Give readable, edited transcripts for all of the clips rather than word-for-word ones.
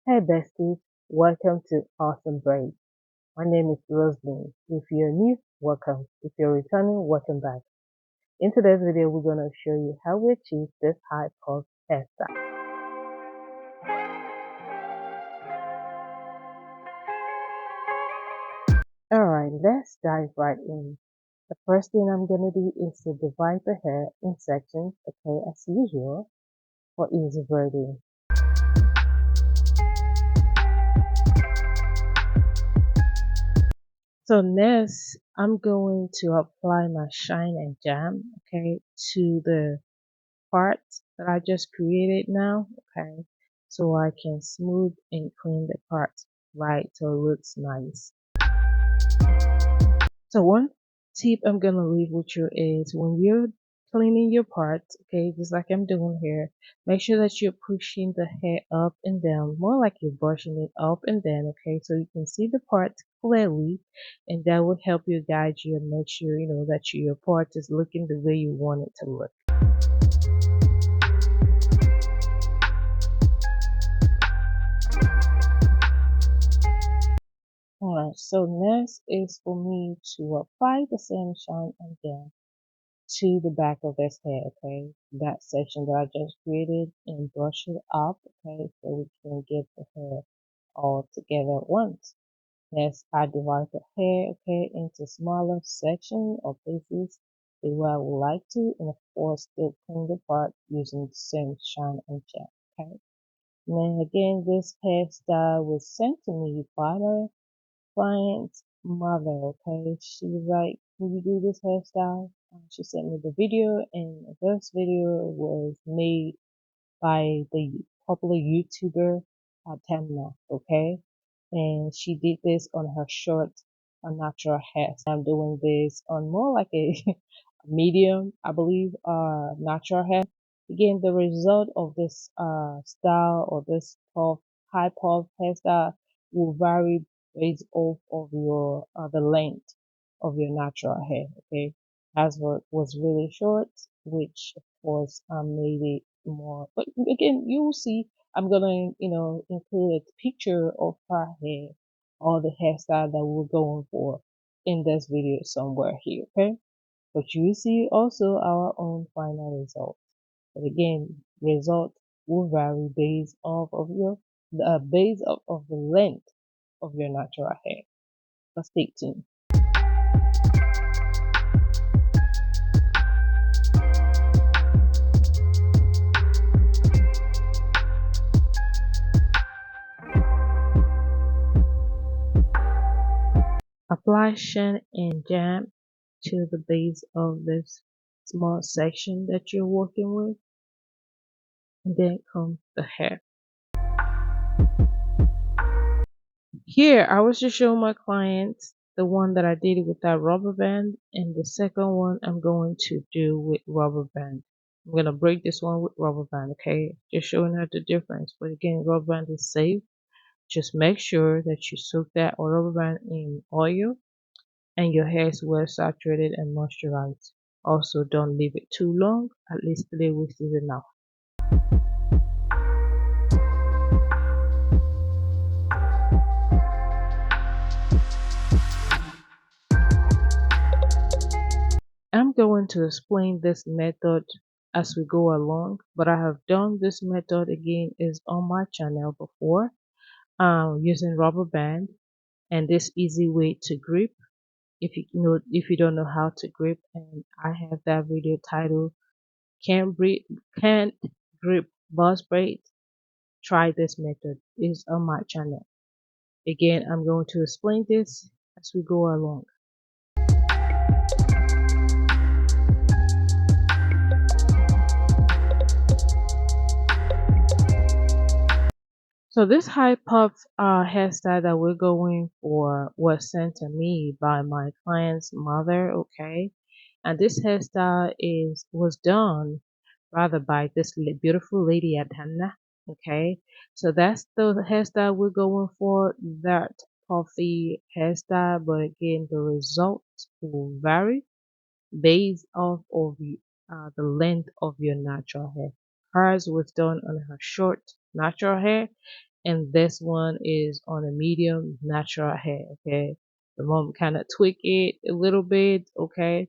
Hey besties, welcome to Awesome Braids. My name is Roslyn. If you're new, welcome. If you're returning, welcome back. In today's video, we're going to show you how we achieve this high pulse hairstyle. Alright, let's dive right in. The first thing I'm going to do is to divide the hair in sections, okay, as usual, for easy braiding. So next, I'm going to apply my shine and jam, okay, to the part that I just created now, okay, so I can smooth and clean the part right so it looks nice. So one tip I'm gonna leave with you is when you're cleaning your part, okay, just like I'm doing here, make sure that you're pushing the hair up and down, more like you're brushing it up and down, okay, so you can see the part clearly, and that will help you guide you and make sure you know that your part is looking the way you want it to look. Alright, so next is for me to apply the same shine again to the back of this hair, okay? That section that I just created, and brush it up, okay, so we can get the hair all together at once. Next, I divide the hair, okay, into smaller sections or pieces the way I would like to, and of course still clean the part using the same shine and gel, okay? And then again, this hairstyle was sent to me by my client's mother, okay? She was like, can you do this hairstyle? She sent me the video, and this video was made by the popular YouTuber Tamna, okay? And she did this on her short, natural hair. I'm doing this on more like a medium, I believe, natural hair. Again, the result of this style or this puff, high puff hairstyle will vary based off of your the length of your natural hair. Okay, as was really short, which of course made it more. But again, you will see. I'm gonna include a picture of her hair or the hairstyle that we're going for in this video somewhere here. Okay, but you see also our own final result. But again, result will vary based off of your base of the length of your natural hair. So stay tuned. Apply shine and jam to the base of this small section that you're working with, and then comb the hair. Here, I was just showing my clients the one that I did without rubber band, and the second one I'm going to do with rubber band. I'm going to break this one with rubber band, okay? Just showing her the difference. But again, rubber band is safe. Just make sure that you soak that rubber band in oil and your hair is well saturated and moisturized. Also, don't leave it too long. At least 3 weeks is enough. I'm going to explain this method as we go along, but I have done this method again is on my channel before, using rubber band and this easy way to grip. If you don't know how to grip, and I have that video titled can't grip boss braid. Try this method. It's on my channel. Again, I'm going to explain this as we go along. So this high puff hairstyle that we're going for was sent to me by my client's mother, okay? And this hairstyle was done rather by this beautiful lady at Hannah, okay? So that's the hairstyle we're going for, that puffy hairstyle, but again, the result will vary based off of the length of your natural hair. Hers was done on her short natural hair, and this one is on a medium natural hair. Okay, the mom kind of tweak it a little bit. Okay,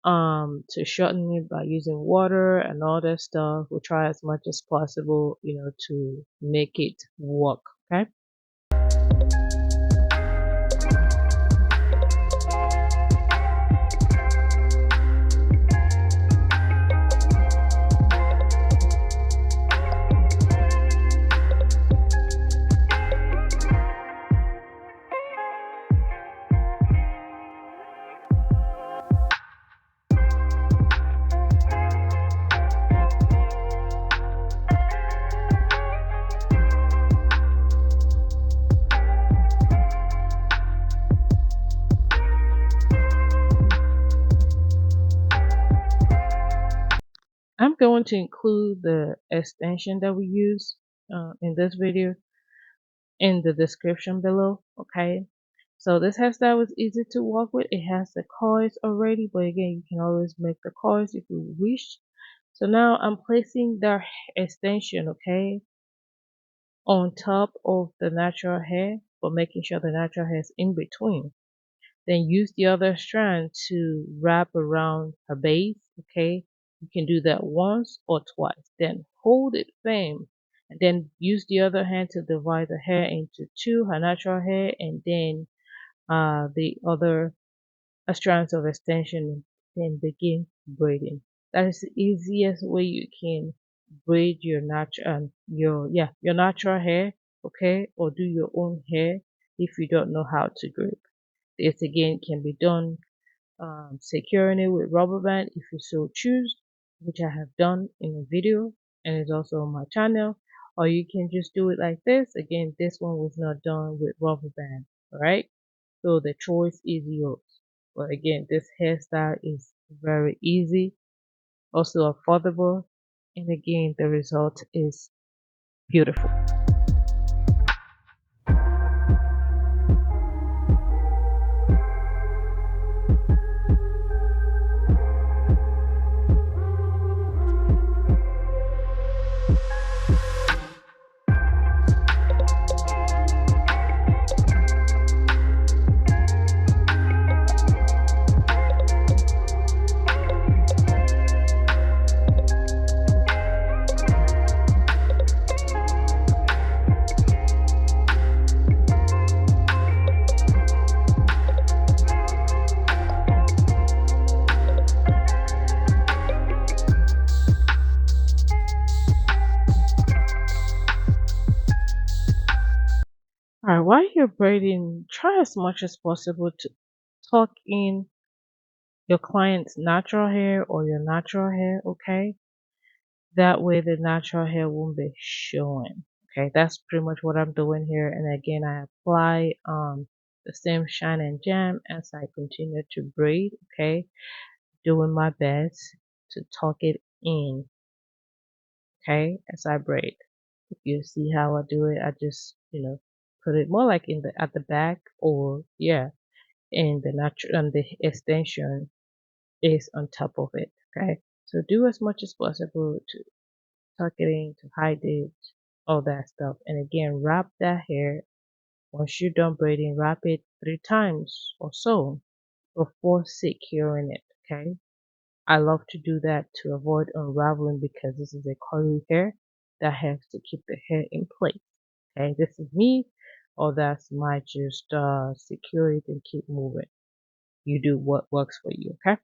to shorten it by using water and all that stuff. We'll try as much as possible, to make it work. Okay. I'm going to include the extension that we use in this video in the description below. Okay, so this hairstyle was easy to work with. It has the coils already, but again, you can always make the coils if you wish. So now I'm placing the extension, okay, on top of the natural hair, but making sure the natural hair is in between. Then use the other strand to wrap around her base. Okay, you can do that once or twice. Then hold it firm, and then use the other hand to divide the hair into two, her natural hair, and then the other strands of extension. Then begin braiding. That is the easiest way you can braid your natural your natural hair. Okay, or do your own hair if you don't know how to grip. This again can be done securing it with rubber band if you so choose, which I have done in a video and it's also on my channel. Or you can just do it like this. Again, this one was not done with rubber band. Alright, so the choice is yours. But again, this hairstyle is very easy, also affordable, and again, the result is beautiful. Alright, while you're braiding, try as much as possible to tuck in your client's natural hair or your natural hair, okay? That way the natural hair won't be showing. Okay, that's pretty much what I'm doing here. And again, I apply the same shine and jam as I continue to braid, okay? Doing my best to tuck it in, okay, as I braid. If you see how I do it, I just, put it more like in the at the back, or in the natural, and the extension is on top of it. Okay, so do as much as possible to tuck it in, to hide it, all that stuff. And again, wrap that hair. Once you're done braiding, wrap it 3 times or so before securing it. Okay, I love to do that to avoid unraveling because this is a curly hair that has to keep the hair in place. Okay, this is me, or that's my just secure it and keep moving. You do what works for you. Okay.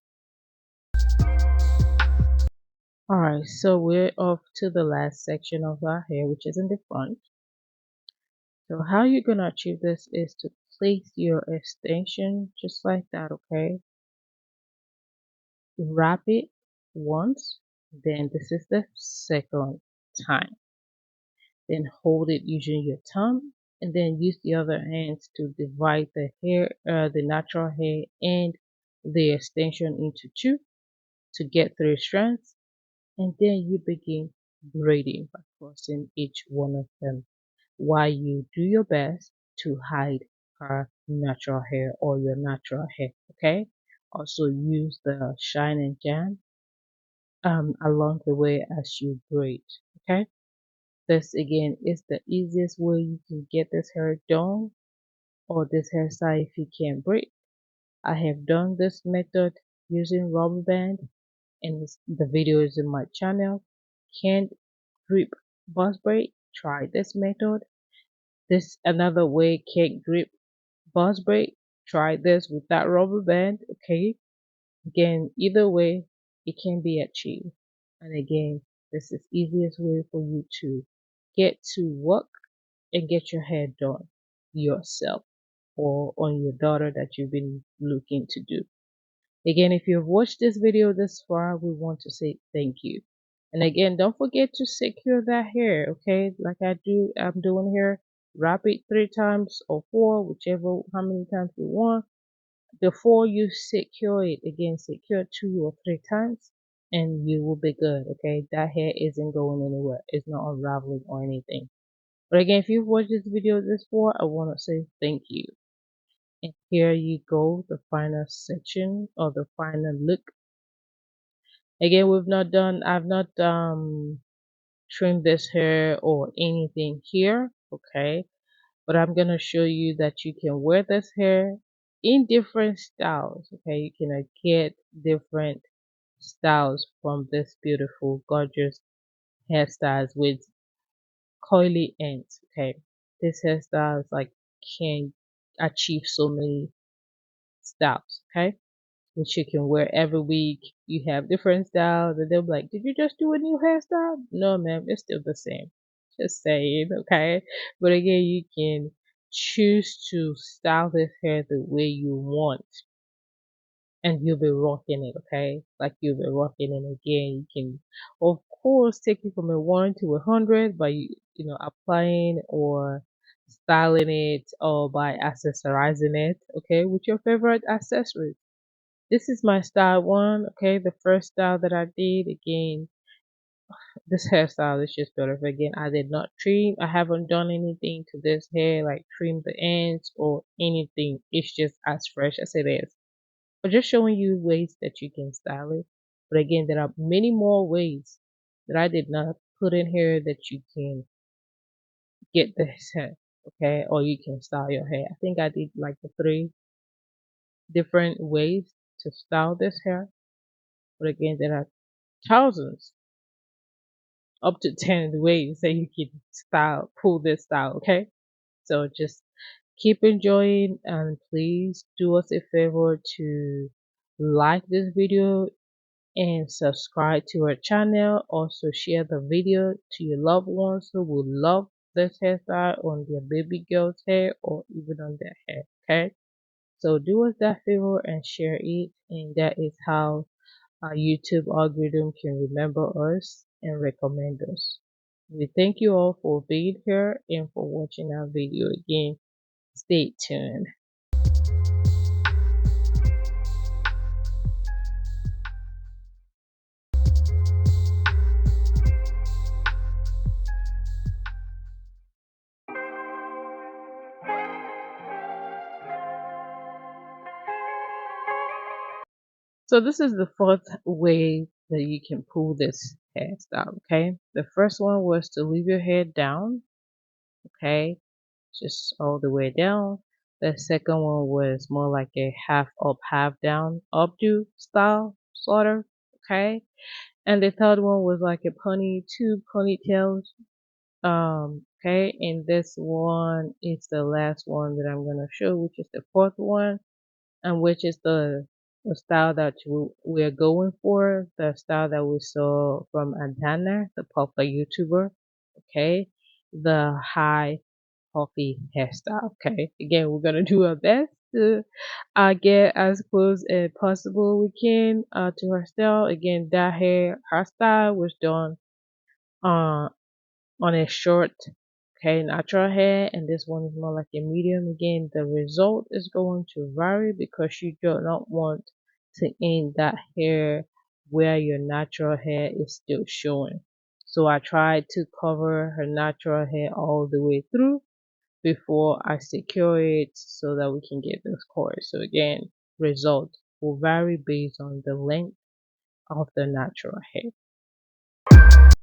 Alright, so we're off to the last section of our hair, which is in the front. So how you're going to achieve this is to place your extension just like that, okay? Wrap it once, then this is the second time. Then hold it using your thumb, and then use the other hands to divide the hair, the natural hair and the extension into two to get 3 strands. And then you begin braiding by crossing each one of them while you do your best to hide her natural hair or your natural hair. Okay, also use the shine and jam along the way as you braid. Okay, This again is the easiest way you can get this hair done, or this hairstyle if you can't braid. I have done this method using rubber band, and the video is in my channel. Can't grip buzz braid? Try this method. This another way, can't grip buzz braid? Try this with that rubber band. Okay. Again, either way, it can be achieved. And again, this is easiest way for you to get to work and get your hair done yourself or on your daughter that you've been looking to do. Again, if you've watched this video this far, we want to say thank you. And again, don't forget to secure that hair, okay? Like I'm doing here. Wrap it 3 times or 4, whichever, how many times you want. Before you secure it, again, secure 2 or 3 times and you will be good, okay? That hair isn't going anywhere. It's not unraveling or anything. But again, if you've watched this video this far, I want to say thank you. And here you go, the final section or the final look. Again, I've not trimmed this hair or anything here, okay? But I'm gonna show you that you can wear this hair in different styles, okay? You can get different styles from this beautiful, gorgeous hairstyles with coily ends, okay? This hairstyle is like can achieve so many styles, okay? Which you can wear every week. You have different styles, and they'll be like, "Did you just do a new hairstyle?" No, ma'am, it's still the same. Just saying, okay? But again, you can choose to style this hair the way you want, and you'll be rocking it, okay? Like you'll be rocking it again. You can, of course, take it from a 1 to 100 by applying or styling it, or by accessorizing it, okay, with your favorite accessories. This is my style one, okay? The first style that I did, again, this hairstyle is just beautiful. Again, I did not trim. I haven't done anything to this hair, like trim the ends or anything. It's just as fresh as it is. But just showing you ways that you can style it. But again, there are many more ways that I did not put in here that you can get this hair, okay? Or you can style your hair. I think I did like the 3 different ways to style this hair. But again, there are thousands, up to 10 ways that you can pull this style, okay? So just keep enjoying, and please do us a favor to like this video and subscribe to our channel. Also share the video to your loved ones who will love this hairstyle on their baby girl's hair or even on their hair, okay? So do us that favor and share it, and that is how our YouTube algorithm can remember us and recommend us. We thank you all for being here and for watching our video again. Stay tuned. So this is the fourth way that you can pull this hairstyle, okay? The first one was to leave your hair down, okay? Just all the way down. The second one was more like a half up, half down, updo style, sort of, okay? And the third one was like a two ponytails. Okay, and this one is the last one that I'm gonna show, which is the fourth one, and which is the style that we're going for, the style that we saw from Adana, the popular YouTuber. Okay, the high puffy hairstyle. Okay, again, we're gonna do our best to get as close as possible we can to her style. Again, that her style was done uh, on a short, okay, natural hair, and this one is more like a medium. Again, the result is going to vary because you do not want to end that hair where your natural hair is still showing. So I tried to cover her natural hair all the way through before I secure it so that we can get this course. So again, result will vary based on the length of the natural hair.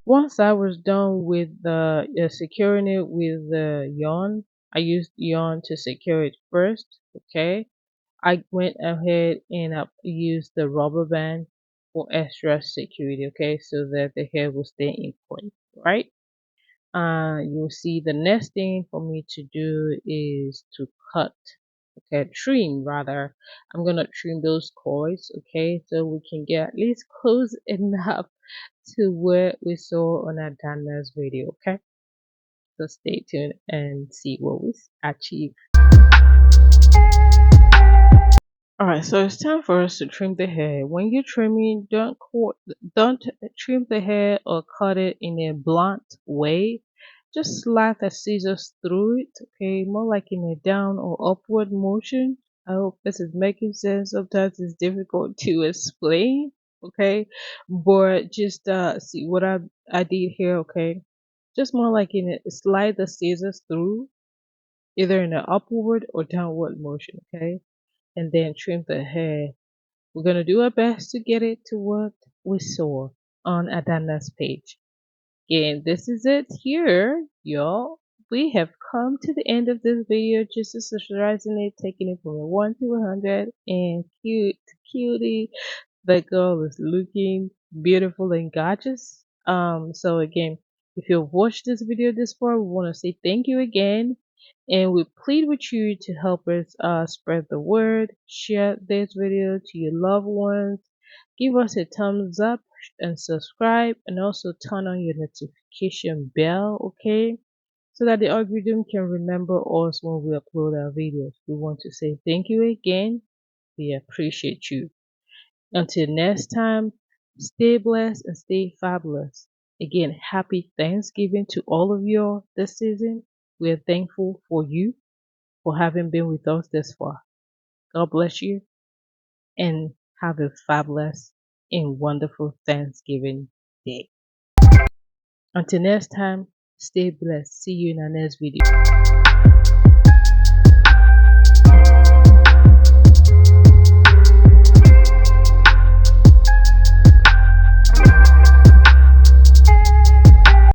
Once I was done with the securing it with the yarn, I used yarn to secure it first. Okay, I went ahead and I used the rubber band for extra security. Okay, so that the hair will stay in place. Right. You'll see the next thing for me to do is to cut. Okay, trim rather. I'm gonna trim those cords. Okay, so we can get at least close enough to what we saw on our Dana's video. Okay, so stay tuned and see what we achieve. Alright, so it's time for us to trim the hair. When you're trimming, don't trim the hair or cut it in a blunt way. Just slide the scissors through it, okay? More like in a down or upward motion. I hope this is making sense. Sometimes it's difficult to explain, okay? But just see what I did here, okay? Just more like in a slide the scissors through, either in an upward or downward motion, okay? And then trim the hair. We're going to do our best to get it to what we saw on Adana's page. And this is it here, y'all. We have come to the end of this video, just exercising it, taking it from a 1 to 100, and cutie. The girl is looking beautiful and gorgeous. So again, if you've watched this video this far, we want to say thank you again. And we plead with you to help us spread the word, share this video to your loved ones, give us a thumbs up and subscribe, and also turn on your notification bell, okay? So that the algorithm can remember us when we upload our videos. We want to say thank you again. We appreciate you. Until next time, stay blessed and stay fabulous. Again, happy Thanksgiving to all of you this season. We are thankful for you for having been with us this far. God bless you and have a fabulous and wonderful Thanksgiving day. Until next time, stay blessed. See you in our next video.